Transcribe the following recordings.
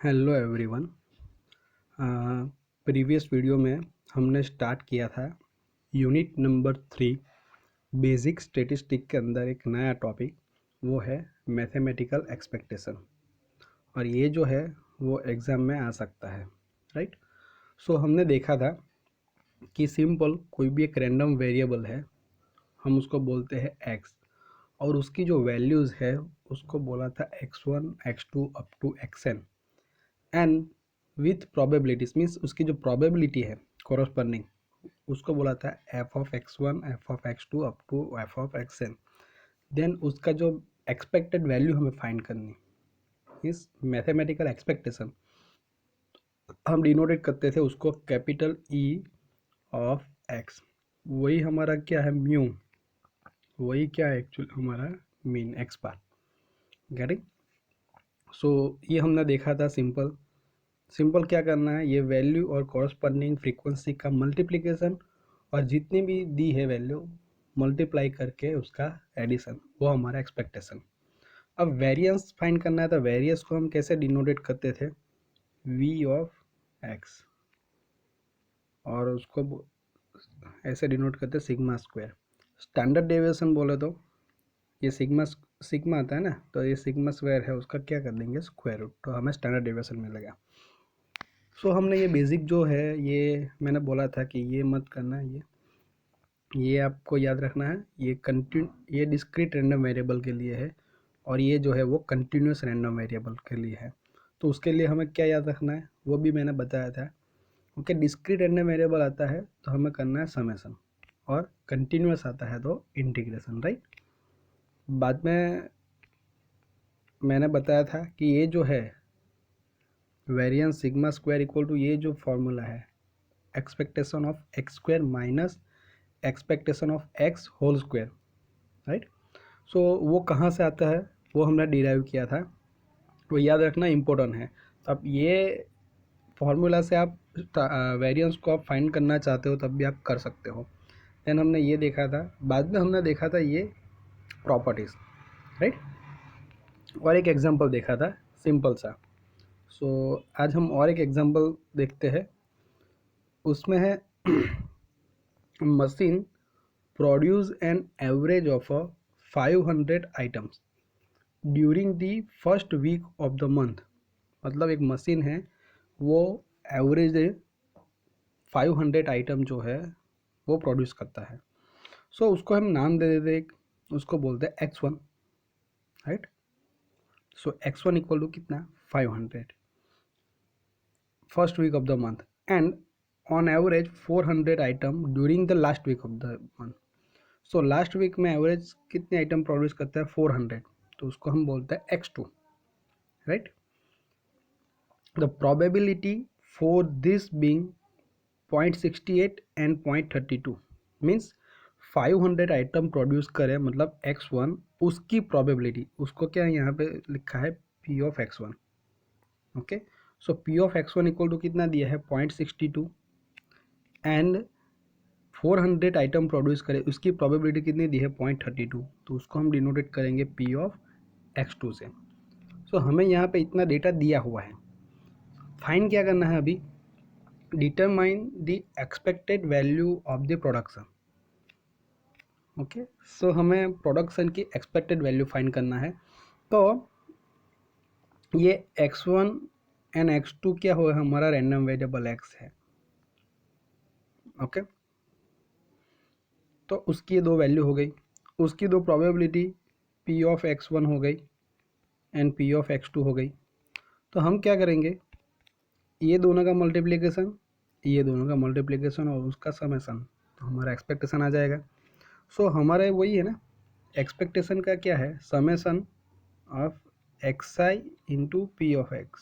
Hello everyone. Previous video में हमने start किया था यूनिट नंबर 3 बेसिक स्टैटिस्टिक के अंदर एक नया टॉपिक, वो है मैथमेटिकल एक्सपेक्टेशन। और ये जो है वो एग्ज़ाम में आ सकता है, राइट। सो हमने देखा था कि सिंपल कोई भी एक रैंडम वेरिएबल है, हम उसको बोलते हैं एक्स, और उसकी जो वैल्यूज़ है उसको बोला था x1 x2 up to xn। And with probabilities means उसकी जो प्रोबेबिलिटी है कॉरस्पॉन्डिंग, उसको बोला था F of X one F of X two up to F of X N. Then उसका जो एक्सपेक्टेड वैल्यू हमें फाइंड करनी, इस मैथमेटिकल एक्सपेक्टेशन हम डिनोटेट करते थे उसको कैपिटल ई ऑफ एक्स। वही हमारा क्या है, म्यू। वही क्या है एक्चुअली हमारा मीन एक्स बार। गेटिंग? सो ये हमने देखा था सिंपल क्या करना है, ये वैल्यू और कॉरस्पॉन्डिंग फ्रीक्वेंसी का मल्टीप्लिकेशन, और जितनी भी दी है वैल्यू मल्टीप्लाई करके उसका एडिशन, वो हमारा एक्सपेक्टेशन। अब वेरिएंस फाइंड करना है, तो वेरिएंस को हम कैसे डिनोटेट करते थे, वी ऑफ एक्स, और उसको ऐसे डिनोट करते सिग्मा स्क्वायर। स्टैंडर्ड डेविएशन बोले तो ये सिग्मा आता है ना, तो ये सिग्मा स्क्वायर है, उसका क्या कर देंगे स्क्वायर रूट, तो हमें स्टैंडर्ड डेविएशन मिलेगा। सो हमने ये बेसिक जो है, ये मैंने बोला था कि ये मत करना है, ये आपको याद रखना है। ये डिस्क्रीट रैंडम वेरिएबल के लिए है, और ये जो है वो कंटिन्यूस रैंडम वेरिएबल के लिए है। तो उसके लिए हमें क्या याद रखना है वो भी मैंने बताया था। ओके, डिस्क्रीट रैंडम वेरिएबल आता है तो हमें करना है समेशन, और कंटिन्यूस आता है तो इंटीग्रेशन, राइट। बाद में मैंने बताया था कि ये जो है variance sigma square equal to ये जो फॉर्मूला है, expectation of x square minus expectation of x whole square, right. So वो कहाँ से आता है वो हमने डिराइव किया था, वो याद रखना इम्पोर्टेंट है। तो अब ये फॉर्मूला से आप वेरिएंस को आप फाइंड करना चाहते हो तब भी आप कर सकते हो। देन हमने ये देखा था, बाद में हमने देखा था ये प्रॉपर्टीज़, राइट। और एक एग्जांपल देखा था सिंपल सा। सो आज हम और एक एग्जांपल देखते हैं। उसमें है machine produce an average of 500 items during the first week of the month. मतलब एक मशीन है, वो एवरेज 500 आइटम जो है वो प्रोड्यूस करता है। सो उसको हम नाम दे देते एक, उसको बोलते हैं x1, right. So x1 equal to कितना 500 first week of the month, and on average 400 item during the last week of the month. So last week में एवरेज कितने आइटम प्रोड्यूस करता है 400, तो उसको हम बोलते हैं x2, right. The probability for this being 0.68 and 0.32 means 500 item produce करें, मतलब x1, उसकी प्रोबेबिलिटी, उसको क्या यहाँ पे लिखा है p of x1। Okay, so p of x1 equal to कितना दिया है 0.62, एंड 400 आइटम प्रोड्यूस करें उसकी प्रोबेबिलिटी कितनी दी है 0.32, तो उसको हम डिनोटेट करेंगे p ऑफ x2 से। सो हमें यहाँ पे इतना डेटा दिया हुआ है, फाइन क्या करना है अभी, determine the expected value of the production. Okay, so हमें प्रोडक्शन की एक्सपेक्टेड वैल्यू फाइंड करना है। तो ये x1 एंड x2 क्या हो, हमारा रैंडम वेरिएबल x है। ओके, तो उसकी दो वैल्यू हो गई, उसकी दो प्रोबेबिलिटी p ऑफ x1 हो गई एंड p ऑफ x2 हो गई। तो हम क्या करेंगे, ये दोनों का मल्टीप्लिकेशन, ये दोनों का मल्टीप्लिकेशन और उसका समेशन, तो हमारा एक्सपेक्टेशन आ जाएगा। सो हमारा वही है ना, एक्सपेक्टेशन का क्या है, summation of xi into p of x,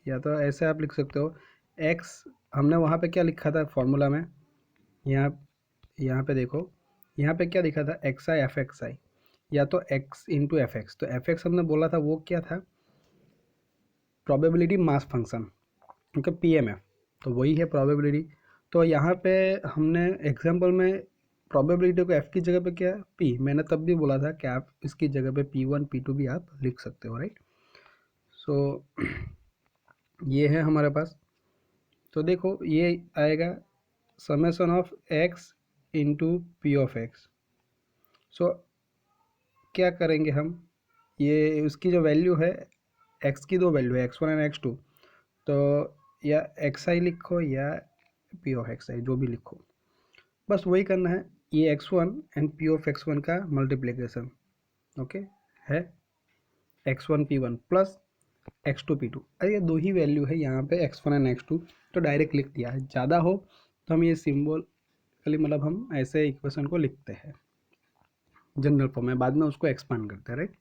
या तो ऐसे आप लिख सकते हो x, हमने वहाँ पे क्या लिखा था फॉर्मूला में, यहाँ पे देखो, यहाँ पे क्या लिखा था xi एफ एक्स आई, या तो x इंटू एफ एक्स। तो एफ एक्स हमने बोला था वो क्या था, probability mass function, okay, P M F, तो वही है प्रोबेबिलिटी। तो यहाँ पे हमने एग्जाम्पल में प्रोबेबिलिटी को एफ की जगह पे क्या है पी, मैंने तब भी बोला था कि आप इसकी जगह पे P1 P2 भी आप लिख सकते हो, राइट। सो ये है हमारे पास। तो देखो ये आएगा summation of x into p of x. So क्या करेंगे हम, ये उसकी जो वैल्यू है x की दो वैल्यू है x1 एंड x2, तो या xi लिखो या p ऑफ xi जो भी लिखो, बस वही करना है। ये x1 and p of x1 का मल्टीप्लिकेशन, ओके, है x1 p1 plus x2 p2। अरे ये दो ही वैल्यू है यहाँ पे x1 एंड x2, तो डायरेक्ट लिख दिया है। ज़्यादा हो तो हम ये सिंबल मतलब हम ऐसे इक्वेशन को लिखते हैं जनरल फॉर्म में, बाद में उसको एक्सपांड करते हैं, राइट।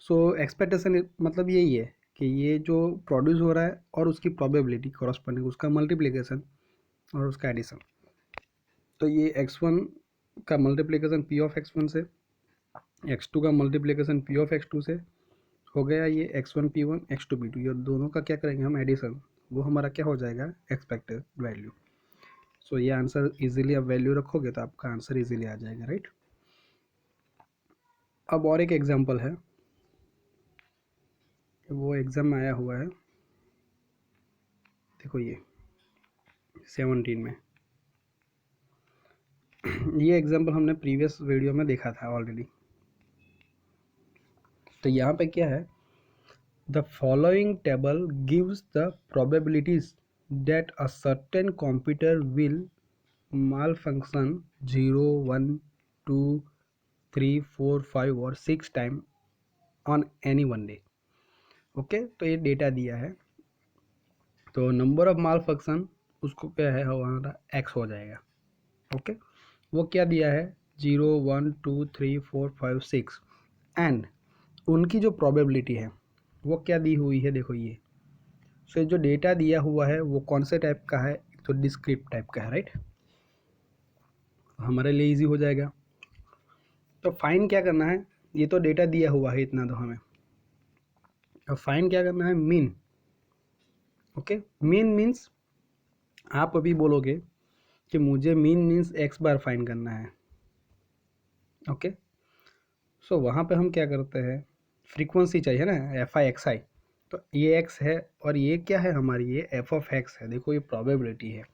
सो एक्सपेक्टेशन मतलब यही है कि ये जो प्रोड्यूस हो रहा है और उसकी प्रोबेबिलिटी कॉरस्पॉन्डिंग उसका मल्टीप्लिकेशन और उसका एडिशन। तो ये x1 का मल्टीप्लिकेशन p ऑफ x1 से, x2 का मल्टीप्लिकेशन p ऑफ x2 से हो गया, ये x1 p1 x2 p2, ये दोनों का क्या करेंगे हम एडिशन, वो हमारा क्या हो जाएगा एक्सपेक्टेड वैल्यू। सो ये आंसर इजीली आप वैल्यू रखोगे तो आपका आंसर इजीली आ जाएगा, राइट। अब और एक एग्जांपल है, वो एग्जाम में आया हुआ है, देखो ये 17 में। ये एग्जांपल हमने प्रीवियस वीडियो में देखा था ऑलरेडी। तो यहाँ पे क्या है, the following table gives the probabilities that a certain computer will malfunction 0, 1, 2, 3, 4, 5 और 6 time on any one day. Okay, तो ये डेटा दिया है, तो नंबर ऑफ माल फंक्शन उसको क्या है हमारा एक्स हो जाएगा। ओके, वो क्या दिया है 0, 1, 2, 3, 4, 5, 6 एंड उनकी जो प्रोबेबिलिटी है वो क्या दी हुई है, देखो ये। सो जो डेटा दिया हुआ है वो कौन से टाइप का है, तो डिस्क्रिप्ट टाइप का है, राइट। हमारे लिए इजी हो जाएगा। तो फाइन क्या करना है, ये तो डेटा दिया हुआ है इतना, तो हमें अब फाइन क्या करना है, मीन। ओके, मीन मीन्स आप अभी बोलोगे कि मुझे मीन मीन्स एक्स बार फाइन करना है। ओके, सो वहाँ पे हम क्या करते हैं, फ्रीक्वेंसी चाहिए ना, एफ आई एक्स आई, तो ये एक्स है और ये क्या है हमारी, ये एफ ऑफ एक्स है। देखो ये प्रोबेबिलिटी है,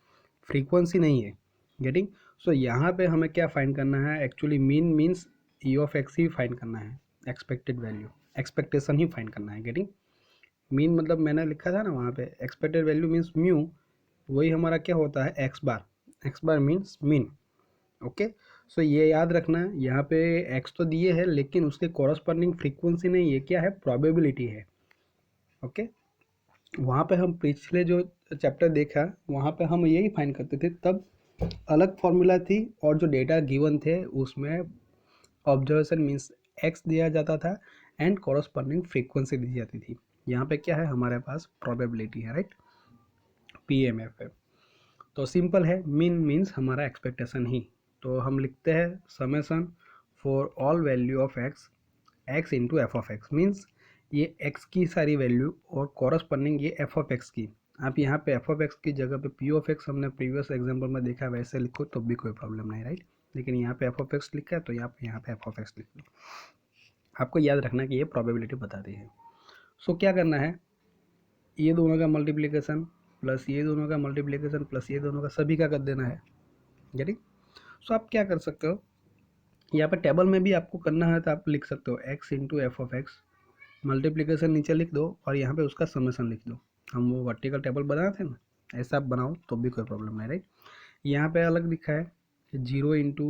फ्रीक्वेंसी नहीं है, गेटिंग। सो यहाँ पे हमें क्या फाइंड करना है, actually mean means E of x he find करना है, एक्सपेक्टेड वैल्यू, एक्सपेक्टेशन ही फाइंड करना है, गेटिंग। मीन मतलब मैंने लिखा था ना वहाँ पे एक्सपेक्टेड वैल्यू मीन्स म्यू, वही हमारा क्या होता है x bar means mean. Okay, so ये याद रखना है, यहाँ पे एक्स तो दिए है लेकिन उसके कॉरस्पॉन्डिंग फ्रीक्वेंसी नहीं है, क्या है प्रोबेबिलिटी है। ओके, वहाँ पे हम पिछले जो चैप्टर देखा वहाँ पे हम यही फाइंड करते थे, तब अलग फॉर्मूला थी और जो डेटा गिवन थे उसमें ऑब्जर्वेशन मीन्स एक्स दिया जाता था एंड कॉरस्पॉन्डिंग फ्रीक्वेंसी दी जाती थी। यहाँ पे क्या है हमारे पास प्रोबेबिलिटी है, राइट, PMF है। तो सिंपल है, मीन मीन्स हमारा एक्सपेक्टेशन ही, तो हम लिखते हैं summation for all value of x, x into F of x means ये एक्स की सारी वैल्यू और कॉरस्पॉन्डिंग ये एफ ऑफ एक्स की। आप यहाँ पे एफ ऑफ एक्स की जगह पे पी ऑफ एक्स हमने प्रीवियस एग्जाम्पल में देखा, वैसे लिखो तो भी कोई प्रॉब्लम नहीं, राइट। लेकिन यहाँ पे एफ ऑफ एक्स लिखा है तो यहाँ पे एफ ऑफ एक्स लिख लो। आपको याद रखना कि ये प्रोबेबिलिटी बताती है। सो क्या करना है, ये दोनों का मल्टीप्लिकेशन प्लस ये दोनों का मल्टीप्लिकेशन प्लस ये दोनों का सभी का कर देना है, गेटिंग। सो आप क्या कर सकते हो, यहाँ पर टेबल में भी आपको करना है तो आप लिख सकते हो x into F of x, multiplication नीचे लिख दो और यहाँ पे उसका समेशन लिख दो। हम वो वर्टिकल टेबल बनाए थे ना, ऐसा आप बनाओ तो भी कोई प्रॉब्लम नहीं, राइट। यहाँ पे अलग लिखा है 0 इंटू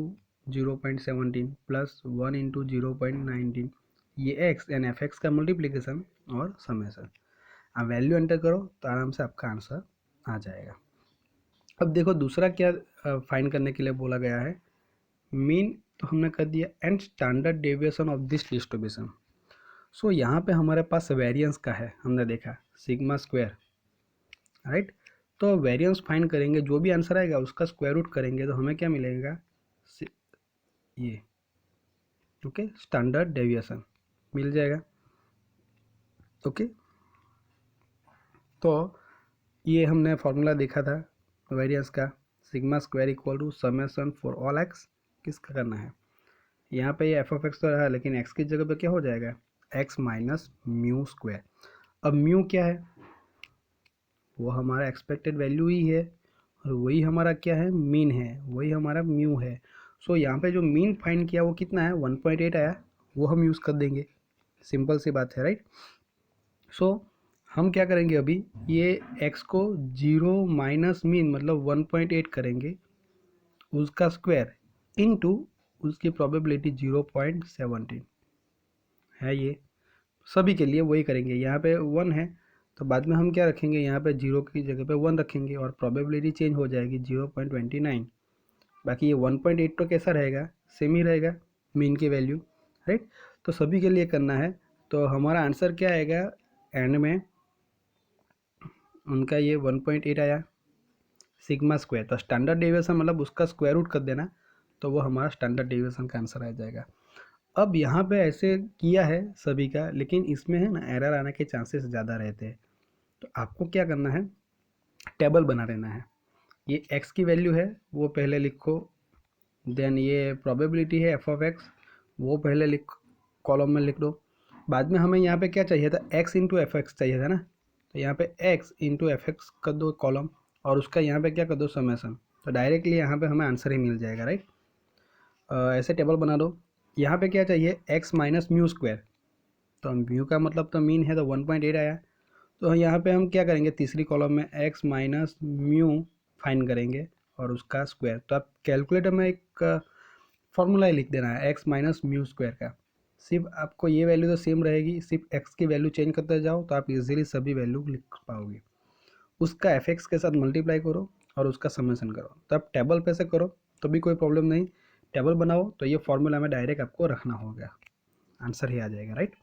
0.17 प्लस 1 इंटू 0.19, ये एक्स एंड एफ एक्स का मल्टीप्लिकेशन और समेशन। आप वैल्यू एंटर करो तो आराम से आपका आंसर आ जाएगा। अब देखो दूसरा क्या फाइंड करने के लिए बोला गया है, मीन तो हमने कर दिया and standard deviation of this distribution. So यहाँ पे हमारे पास वेरिएंस का है, हमने देखा सिग्मा स्क्वायर, राइट। तो वेरिएंस फाइंड करेंगे, जो भी आंसर आएगा उसका स्क्वायर रूट करेंगे तो हमें क्या मिलेगा, ये ओके स्टैंडर्ड डेविएशन मिल जाएगा। ओके, तो ये हमने फॉर्मूला देखा था वेरिएंस का, sigma square equal to summation for all x किसका करना है, यहाँ पे ये एफ ऑफ एक्स तो रहा, लेकिन एक्स की जगह पे क्या हो जाएगा, एक्स माइनस म्यू स्क्वायर। अब म्यू क्या है, वो हमारा एक्सपेक्टेड वैल्यू ही है, और वही हमारा क्या है, मीन है, वही हमारा म्यू है। सो यहाँ पे जो मीन फाइंड किया वो कितना है, 1.8 आया, वो हम यूज़ कर देंगे। सिंपल सी बात है, राइट। सो हम क्या करेंगे अभी, ये x को 0 माइनस मीन मतलब 1.8 करेंगे, उसका स्क्वायर इनटू उसकी प्रोबेबिलिटी 0.17 है। ये सभी के लिए वही करेंगे। यहाँ पे 1 है तो बाद में हम क्या रखेंगे, यहाँ पे 0 की जगह पे 1 रखेंगे और प्रोबेबिलिटी चेंज हो जाएगी 0.29। बाकी ये 1.8 तो कैसा रहेगा, सेम ही रहेगा मीन की वैल्यू, राइट। तो सभी के लिए करना है। तो हमारा आंसर क्या आएगा एंड में, उनका ये 1.8 आया सिग्मा स्क्वायर। तो स्टैंडर्ड डेविएशन मतलब उसका स्क्वायर रूट कर देना, तो वो हमारा स्टैंडर्ड डेविएशन का आंसर आ जाएगा। अब यहाँ पे ऐसे किया है सभी का, लेकिन इसमें है ना एरर आने के चांसेस ज़्यादा रहते हैं। तो आपको क्या करना है, टेबल बना लेना है। ये x की वैल्यू है वो पहले लिखो, देन ये प्रोबेबिलिटी है एफ ऑफ एक्स, वो पहले लिख, कॉलम में लिख दो। बाद में हमें यहाँ पे क्या चाहिए था, x इंटू एफ एक्स चाहिए था ना, तो यहाँ पे x इंटू एफ एक्स कर दो कॉलम, और उसका यहाँ पे क्या कर दो, समेसन। तो डायरेक्टली यहाँ पे हमें आंसर ही मिल जाएगा, राइट। ऐसे टेबल बना दो। यहाँ पे क्या चाहिए, x माइनस म्यू स्क्वायर, तो म्यू का मतलब तो मीन है, तो 1.8 आया। तो यहाँ पे हम क्या करेंगे, तीसरी कॉलम में x माइनस म्यू फाइंड करेंगे और उसका स्क्वायर। तो आप कैलकुलेटर में एक फॉर्मूला ही लिख देना है x माइनस म्यू स्क्वायर का। सिर्फ आपको ये वैल्यू तो सेम रहेगी, सिर्फ x की वैल्यू चेंज करते जाओ तो आप इजीली सभी वैल्यू लिख पाओगे। उसका एफ एक्स के साथ मल्टीप्लाई करो और उसका समेशन करो। तो आप टेबल पे से करो तो भी कोई प्रॉब्लम नहीं, टेबल बनाओ तो ये फॉर्मूला में डायरेक्ट आपको रखना होगा, आंसर ही आ जाएगा, राइट।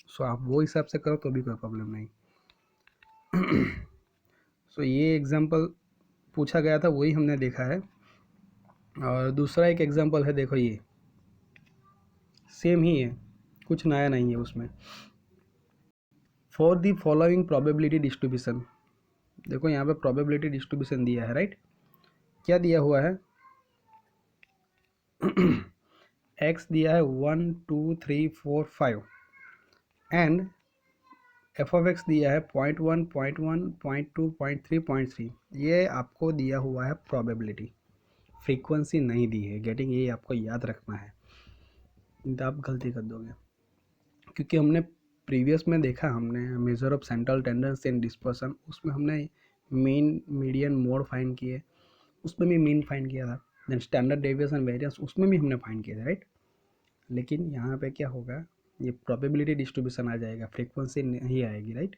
सो आप वो हिसाब से करो तो भी कोई प्रॉब्लम नहीं। सो ये एग्जांपल पूछा गया था, वही हमने देखा है। और दूसरा एक एग्जांपल है, देखो ये सेम ही है, कुछ नया नहीं है उसमें। For the following probability distribution, देखो यहाँ पे प्रोबेबिलिटी डिस्ट्रीब्यूशन दिया है, राइट। क्या दिया हुआ है, x दिया है 1 2 3 4 5 एंड एफ ऑफ एक्स दिया है 0.1 0.1 0.2 0.3 0.3। ये आपको दिया हुआ है प्रोबेबिलिटी, फ्रीक्वेंसी नहीं दी है गेटिंग, ये आपको याद रखना है, तो आप गलती कर दोगे। क्योंकि हमने प्रीवियस में देखा, हमने measure of central tendency and dispersion, उसमें हमने मीन मीडियन मोड फाइंड किए, उसमें भी मीन फाइंड किया था। देन स्टैंडर्ड डेविएशन वेरिएंस उसमें भी हमने फाइंड किया था, राइट। लेकिन यहाँ पे क्या होगा, ये प्रोबेबिलिटी डिस्ट्रीब्यूशन आ जाएगा, फ्रीक्वेंसी नहीं आएगी, राइट।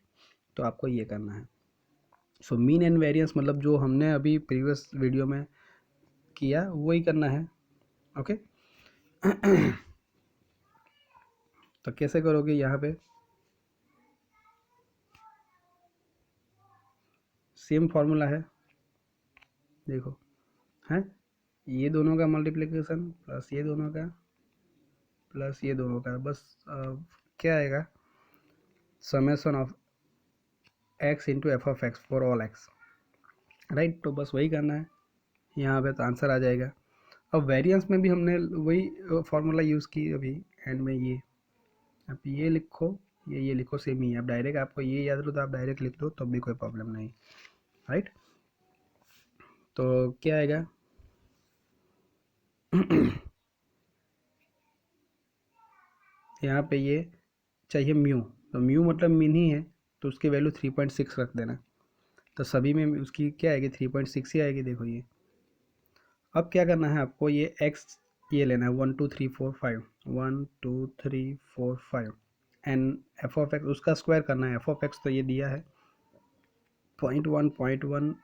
तो आपको ये करना है। सो मीन एंड वेरिएंस मतलब जो हमने अभी प्रीवियस वीडियो में किया वही करना है, ओके। तो कैसे करोगे, यहाँ पे सेम फॉर्मूला है, देखो है, ये दोनों का मल्टीप्लिकेशन प्लस ये दोनों का प्लस ये दोनों का, बस क्या आएगा, summation of x into F of x for all x, right. तो बस वही करना है यहाँ पे, तो आंसर आ जाएगा। अब वेरिएंस में भी हमने वही फार्मूला यूज़ की अभी एंड में, ये आप ये लिखो, ये लिखो, सेम ही है। अब डायरेक्ट आपको ये याद रहो तो आप डायरेक्ट लिख दो, तब भी कोई प्रॉब्लम नहीं, राइट। तो क्या आएगा, यहाँ पे ये चाहिए म्यू, तो म्यू मतलब मीन ही है, तो उसकी वैल्यू 3.6 रख देना। तो सभी में उसकी क्या आएगी, 3.6 ही आएगी, देखो ये। अब क्या करना है आपको, ये x ये लेना है 1 2 3 4 5, 1 2 3 4 5 एंड एफ ऑफ एक्स उसका स्क्वायर करना है। एफ ऑफ एक्स तो ये दिया है 0.1 0.1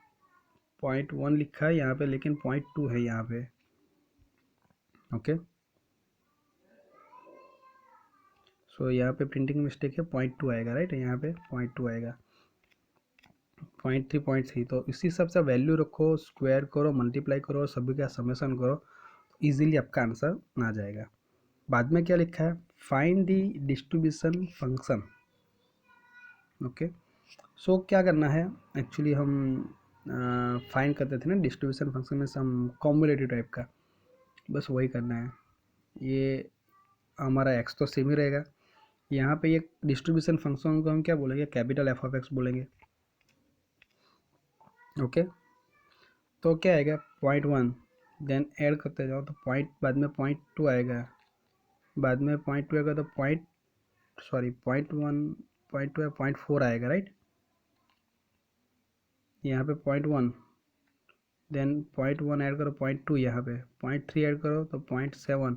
0.1 लिखा है यहाँ पे, लेकिन 0.2 है यहाँ पे, ओके। सो यहाँ पे प्रिंटिंग मिस्टेक है, 0.2 आएगा, राइट। यहाँ पे 0.2 आएगा, 0.3 0.3। तो इसी हिसाब से वैल्यू रखो, स्क्वायर करो, मल्टीप्लाई करो, सभी का समेशन करो, इजीली आपका आंसर आ जाएगा। बाद में क्या लिखा है, find the distribution function, okay. So क्या करना है, एक्चुअली हम फाइंड करते थे ना डिस्ट्रीब्यूशन फंक्शन में, सम कॉम्बिनेटिव टाइप का। बस वही करना है। ये हमारा एक्स तो सेम ही रहेगा। यहाँ पे ये डिस्ट्रीब्यूशन फंक्शन को हम क्या बोलेंगे, कैपिटल एफ ऑफ एक्स बोलेंगे। ओके, तो क्या आएगा 0.1, देन ऐड करते जाओ तो पॉइंट, बाद में 0.2 आएगा, बाद में 0.2 आएगा तो 0.1, 0.2 0.4 आएगा, राइट। यहाँ पे 0.1, देन 0.1 ऐड करो 0.2, यहाँ पे 0.3 ऐड करो तो 0.7,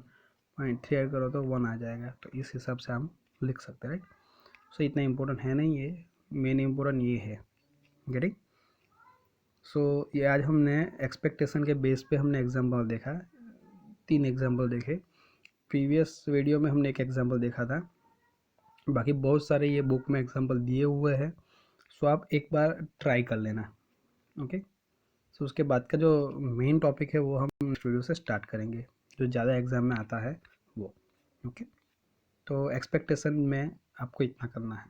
0.3 ऐड करो तो 1 आ जाएगा। तो इस हिसाब से हम लिख सकते हैं, राइट। सो इतना इम्पोर्टेंट है नहीं ये, मेन इम्पोर्टेंट ये है, गेटिंग। सो ये आज हमने एक्सपेक्टेशन के बेस पे हमने एग्जाम्पल देखा, 3 एग्जाम्पल देखे। प्रीवियस वीडियो में हमने एक एग्जाम्पल देखा था, बाकी बहुत सारे ये बुक में एग्जाम्पल दिए हुए हैं। सो आप एक बार ट्राई कर लेना, ओके। सो उसके बाद का जो मेन टॉपिक है वो हम वीडियो से स्टार्ट करेंगे, जो ज़्यादा एग्जाम में आता है वो, ओके। तो एक्सपेक्टेशन में आपको इतना करना है।